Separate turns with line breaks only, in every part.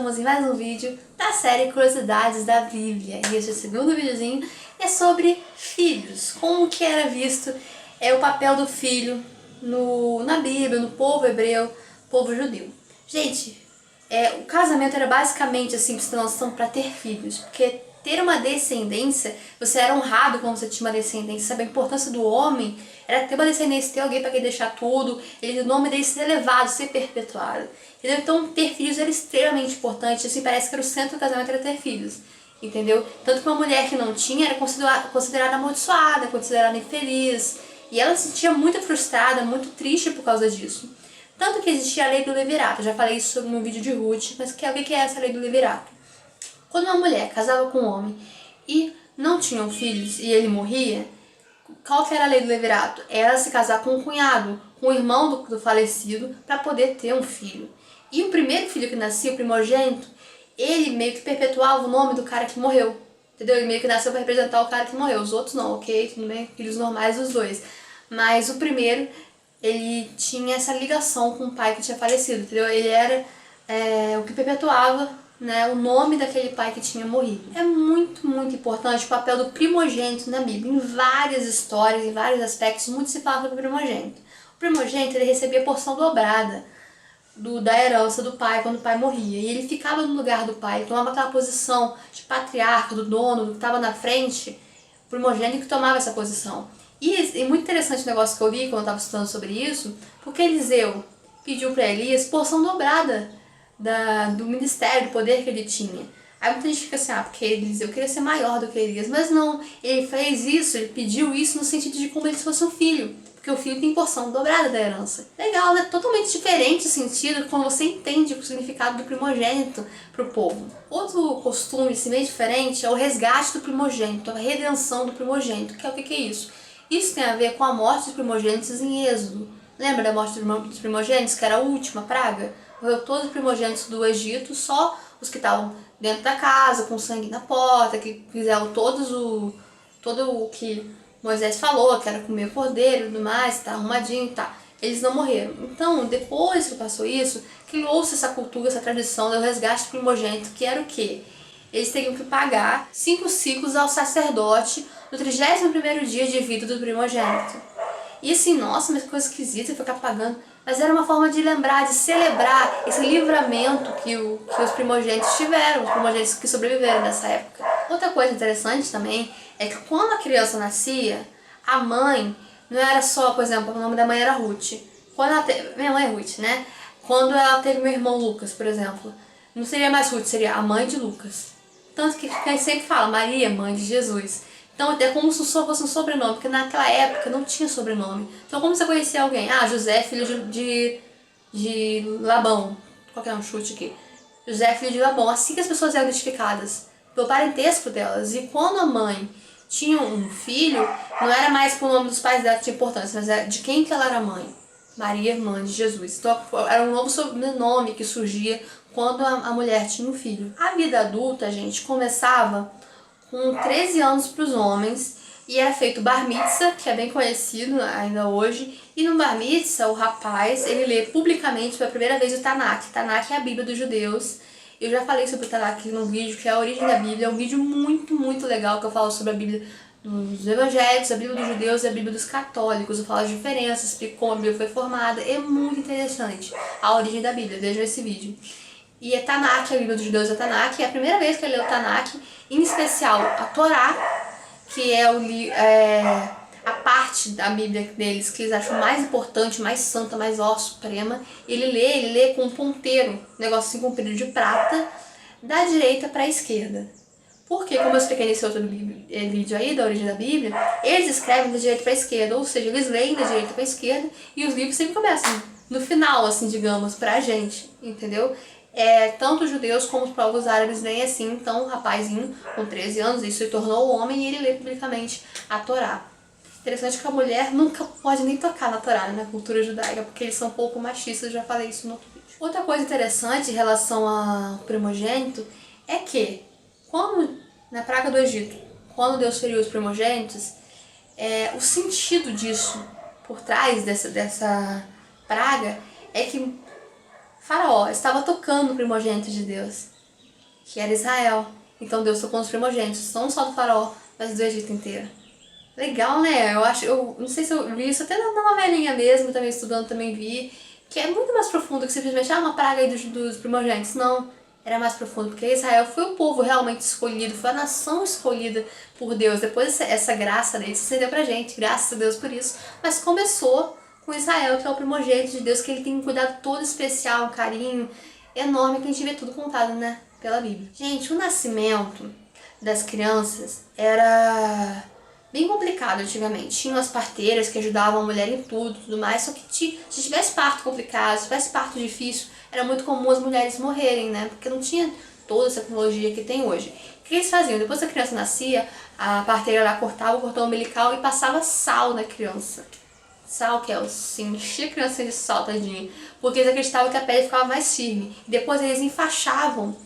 estamos em mais um vídeo da série Curiosidades da Bíblia. E esse segundo videozinho é sobre filhos, como que era visto o papel do filho na Bíblia, no povo hebreu, povo judeu. Gente, o casamento era basicamente assim, pra você ter noção, para ter filhos, porque ter uma descendência, você era honrado quando você tinha uma descendência, sabe? A importância do homem era ter uma descendência, ter alguém para quem deixar tudo, o nome dele ser elevado, ser perpetuado. Entendeu? Então ter filhos era extremamente importante, assim, parece que era o centro do casamento era ter filhos, entendeu? Tanto que uma mulher que não tinha era considerada amaldiçoada, considerada infeliz, e ela se sentia muito frustrada, muito triste por causa disso. Tanto que existia a lei do levirato, eu já falei isso no vídeo de Ruth, mas o que é essa lei do levirato? Quando uma mulher casava com um homem e não tinham filhos e ele morria, qual que era a lei do levirato? Era se casar com um cunhado, com o irmão do falecido, para poder ter um filho. E o primeiro filho que nascia, o primogênito, ele meio que perpetuava o nome do cara que morreu. Entendeu? Ele meio que nasceu para representar o cara que morreu. Os outros não, ok? Tudo bem? Filhos normais dos dois. Mas o primeiro, ele tinha essa ligação com o pai que tinha falecido, entendeu? Ele era o que perpetuava, né, o nome daquele pai que tinha morrido. É muito, muito importante o papel do primogênito na Bíblia. Em várias histórias, em vários aspectos, muito se fala sobre o primogênito. O primogênito, ele recebia a porção dobrada da herança do pai quando o pai morria. E ele ficava no lugar do pai, tomava aquela posição de patriarca, do dono, do que estava na frente. O primogênito que tomava essa posição. E muito interessante o negócio que eu vi quando eu estava estudando sobre isso, porque Eliseu pediu para Elias porção dobrada do ministério, do poder que ele tinha. Aí muita gente fica assim, porque Eliseu queria ser maior do que Elias, mas não, ele fez isso, ele pediu isso no sentido de como ele fosse um filho, porque o filho tem porção dobrada da herança. Legal, né? Totalmente diferente o sentido quando você entende o significado do primogênito para o povo. Outro costume assim, bem diferente é o resgate do primogênito, a redenção do primogênito, que é o que é isso? Isso tem a ver com a morte dos primogênitos em Êxodo. Lembra da morte dos primogênitos, que era a última praga? Morreu todos os primogênitos do Egito, só os que estavam dentro da casa, com sangue na porta, que fizeram todo o que Moisés falou, que era comer cordeiro e tudo mais, tá arrumadinho e tá. Eles não morreram. Então, depois que passou isso, criou-se essa cultura, essa tradição do resgate do primogênito, que era o quê? Eles teriam que pagar 5 ciclos ao sacerdote no 31º dia de vida do primogênito. E assim, nossa, mas que coisa esquisita ficar pagando. Mas era uma forma de lembrar, de celebrar esse livramento que os primogênitos tiveram, os primogênitos que sobreviveram nessa época. Outra coisa interessante também é que quando a criança nascia, a mãe não era só, por exemplo, o nome da mãe era Ruth. Minha mãe é Ruth, né? Quando ela teve meu irmão Lucas, por exemplo, não seria mais Ruth, seria a mãe de Lucas. Tanto que a gente sempre fala Maria, mãe de Jesus. Então é como se fosse um sobrenome, porque naquela época não tinha sobrenome. Então como você conhecia alguém? Ah, José, filho de Labão. Qual que é um chute aqui? José, filho de Labão. Assim que as pessoas eram identificadas, pelo parentesco delas. E quando a mãe tinha um filho, não era mais pelo nome dos pais dela que tinha importância, mas era de quem que ela era mãe. Maria, mãe de Jesus. Então era um novo sobrenome que surgia quando a mulher tinha um filho. A vida adulta, gente, começava com 13 anos para os homens, e era feito bar mitzvah, que é bem conhecido ainda hoje, e no bar mitzvah o rapaz, ele lê publicamente pela primeira vez o Tanakh. Tanakh é a Bíblia dos judeus. Eu já falei sobre o Tanakh aqui num vídeo, que é a origem da Bíblia, é um vídeo muito, muito legal, que eu falo sobre a Bíblia dos evangélicos, a Bíblia dos judeus e a Bíblia dos católicos. Eu falo as diferenças, explico como a Bíblia foi formada, é muito interessante a origem da Bíblia, vejam esse vídeo. E é Tanakh, a Bíblia dos judeus é Tanakh, e é a primeira vez que eu leio o Tanakh, em especial a Torá, que é a parte da Bíblia deles que eles acham mais importante, mais santa, mais suprema. Ele lê com um ponteiro, um negócio assim comprido de prata, da direita para a esquerda. Porque, como eu expliquei nesse outro vídeo aí, da origem da Bíblia, eles escrevem da direita para a esquerda, ou seja, eles leem da direita para a esquerda, e os livros sempre começam no final, assim, digamos, pra gente, entendeu? Tanto os judeus como os povos árabes leem assim. Então o rapazinho com 13 anos, isso se tornou homem, e ele lê publicamente a Torá. Interessante que a mulher nunca pode nem tocar na Torá, né, na cultura judaica, porque eles são um pouco machistas, já falei isso no outro vídeo. Outra coisa interessante em relação ao primogênito é que, na praga do Egito, quando Deus feriu os primogênitos, o sentido disso, por trás dessa praga, é que Faraó estava tocando o primogênito de Deus. que era Israel. Então Deus tocou nos primogênitos, não só do faraó, mas do Egito inteiro. Legal, né? Eu não sei se eu vi isso até na novelinha mesmo, também estudando, também vi, que é muito mais profundo que simplesmente, uma praga aí dos primogênitos. Não, era mais profundo, porque Israel foi o povo realmente escolhido, foi a nação escolhida por Deus. Depois essa graça dele se estendeu pra gente, graças a Deus por isso. Mas começou com Israel, que é o primogênito de Deus, que ele tem um cuidado todo especial, um carinho enorme, que a gente vê tudo contado, né, pela Bíblia. Gente, o nascimento das crianças era bem complicado antigamente. Tinha umas parteiras que ajudavam a mulher em tudo e tudo mais, só que se tivesse parto complicado, se tivesse parto difícil, era muito comum as mulheres morrerem, né? Porque não tinha toda essa tecnologia que tem hoje. O que eles faziam? Depois que a criança nascia, a parteira lá cortava o cordão umbilical e passava sal na criança. Sal, que é assim, enchia a criança de sal, tadinha. Porque eles acreditavam que a pele ficava mais firme. E depois eles enfaixavam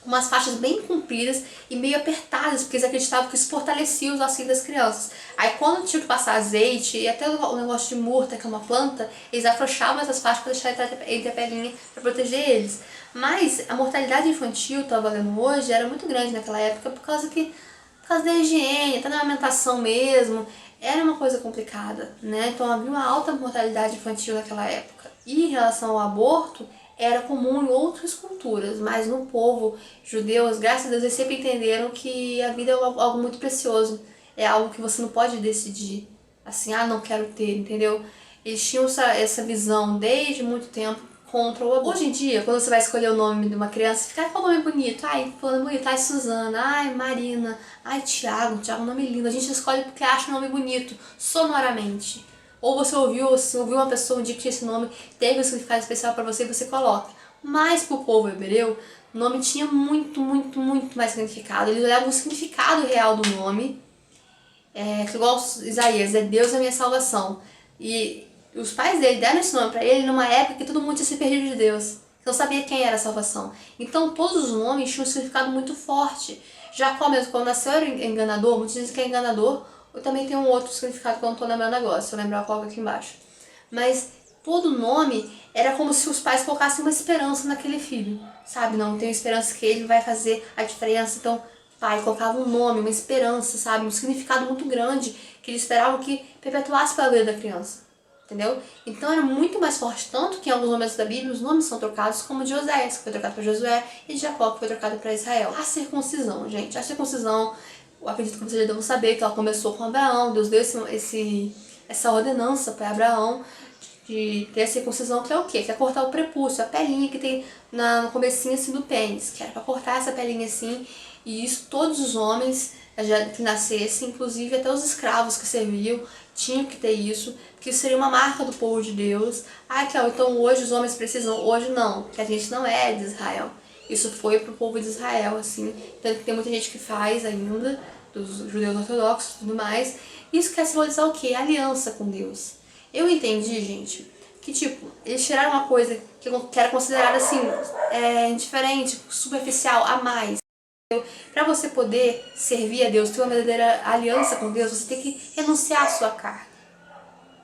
umas faixas bem compridas e meio apertadas, porque eles acreditavam que isso fortalecia os ossinhos das crianças. Aí quando tinha que passar azeite e até o negócio de murta, que é uma planta, eles afrouxavam essas faixas para deixar entre a pelinha para proteger eles. Mas a mortalidade infantil, estava lendo hoje, era muito grande naquela época por causa da higiene, até da alimentação mesmo, era uma coisa complicada, né? Então havia uma alta mortalidade infantil naquela época. E em relação ao aborto, era comum em outras culturas, mas no povo judeu, graças a Deus, eles sempre entenderam que a vida é algo muito precioso, é algo que você não pode decidir, assim, não quero ter, entendeu? Eles tinham essa visão desde muito tempo contra o aborto. Hoje em dia, quando você vai escolher o nome de uma criança, fica qual nome bonito? Ai, fulano bonito, ai, Suzana, ai, Marina, ai, Tiago, é um nome lindo. A gente escolhe porque acha o nome bonito, sonoramente. Ou você ouviu uma pessoa um dia que tinha esse nome, teve um significado especial para você e você coloca. Mas pro povo hebreu, o nome tinha muito, muito, muito mais significado. Eles olhavam o significado real do nome, igual Isaías, é Deus a minha salvação. E os pais dele deram esse nome para ele numa época que todo mundo tinha se perdido de Deus. Não sabia quem era a salvação. Então todos os nomes tinham um significado muito forte. Jacó mesmo, quando nasceu, era enganador, muitos dizem que é enganador. Eu também tenho um outro significado que eu não tô lembrando agora, se eu lembrar eu coloco aqui embaixo. Mas todo nome era como se os pais colocassem uma esperança naquele filho, sabe? Não, tenho esperança que ele vai fazer a diferença. Então, pai colocava um nome, uma esperança, sabe? Um significado muito grande que eles esperavam que perpetuasse para a vida da criança. Entendeu? Então era muito mais forte, tanto que em alguns momentos da Bíblia os nomes são trocados, como de Oséias, que foi trocado para Josué, e de Jacó, que foi trocado para Israel. A circuncisão, gente, a circuncisão, eu acredito que vocês já devem saber que ela começou com Abraão. Deus deu essa ordenança para Abraão de ter a circuncisão, que é o quê? Que é cortar o prepúcio, a pelinha que tem no comecinho assim do pênis, que era para cortar essa pelinha assim, e isso todos os homens que nascessem, inclusive até os escravos que serviam, tinham que ter isso, que isso seria uma marca do povo de Deus. Então hoje os homens precisam, hoje não, que a gente não é de Israel. Isso foi pro povo de Israel, assim, tanto que tem muita gente que faz ainda, dos judeus ortodoxos e tudo mais. Isso quer simbolizar o quê? Aliança com Deus. Eu entendi, gente, que tipo, eles tiraram uma coisa que era considerada assim, indiferente, superficial, a mais. Para você poder servir a Deus, ter uma verdadeira aliança com Deus, você tem que renunciar à sua carne.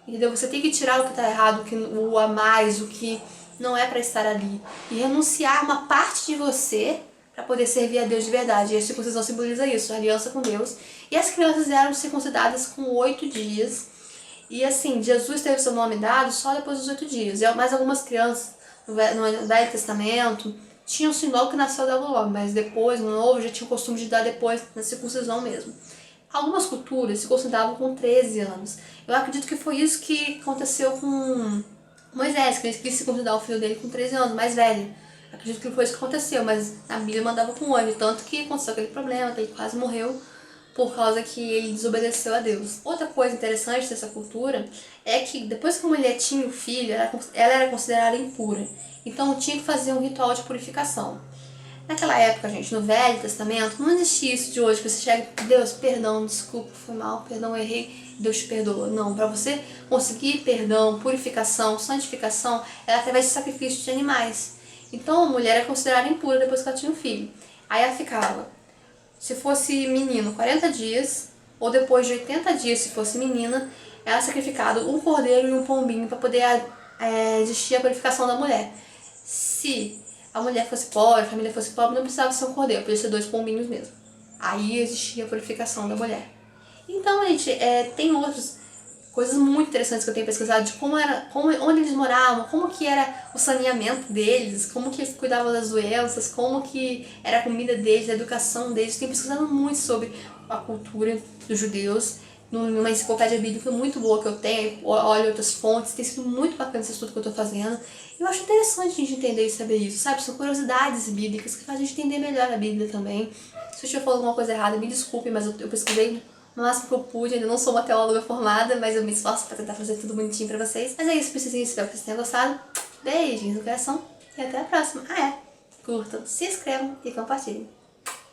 Entendeu? Você tem que tirar o que está errado, o a mais, o que não é para estar ali. E renunciar uma parte de você para poder servir a Deus de verdade. E a circuncisão simboliza isso, a aliança com Deus. E as crianças eram circuncidadas com 8 dias. E assim, Jesus teve seu nome dado só depois dos 8 dias. E mais algumas crianças no Velho Testamento tinham sim logo que nasceu dava logo, mas depois, no Novo, já tinha o costume de dar depois, na circuncisão mesmo. Algumas culturas se circuncidavam com 13 anos. Eu acredito que foi isso que aconteceu com Moisés, que ele quis circuncidar o filho dele com 13 anos, mais velho. Acredito que foi isso que aconteceu, mas a Bíblia mandava com 8, tanto que aconteceu aquele problema, que ele quase morreu por causa que ele desobedeceu a Deus. Outra coisa interessante dessa cultura é que depois que a mulher tinha o filho, ela era considerada impura. Então tinha que fazer um ritual de purificação. Naquela época, gente, no Velho Testamento, não existia isso de hoje, que você chega e Deus, perdão, desculpa, foi mal, perdão, errei, Deus te perdoa. Não, para você conseguir perdão, purificação, santificação, era através de sacrifício de animais. Então a mulher é considerada impura depois que ela tinha um filho. Aí ela ficava, se fosse menino, 40 dias, ou depois de 80 dias, se fosse menina, era sacrificado um cordeiro e um pombinho para poder existir a purificação da mulher. Se a mulher fosse pobre, a família fosse pobre, não precisava ser um cordeiro, podia ser 2 pombinhos mesmo. Aí existia a purificação da mulher. Então, gente, tem outras coisas muito interessantes que eu tenho pesquisado de onde eles moravam, como que era o saneamento deles, como que eles cuidavam das doenças, como que era a comida deles, a educação deles. Eu tenho pesquisado muito sobre a cultura dos judeus, numa enciclopédia bíblica muito boa que eu tenho, olho outras fontes, tem sido muito bacana esse estudo que eu tô fazendo. Eu acho interessante a gente entender e saber isso, sabe? São curiosidades bíblicas que fazem a gente entender melhor a Bíblia também. Se eu estiver falando alguma coisa errada, me desculpe, mas eu pesquisei no máximo que eu pude. Ainda não sou uma teóloga formada, mas eu me esforço pra tentar fazer tudo bonitinho pra vocês. Mas é isso, precisinho, espero que vocês tenham gostado. Beijinhos no coração e até a próxima. Curtam, se inscrevam e compartilhem.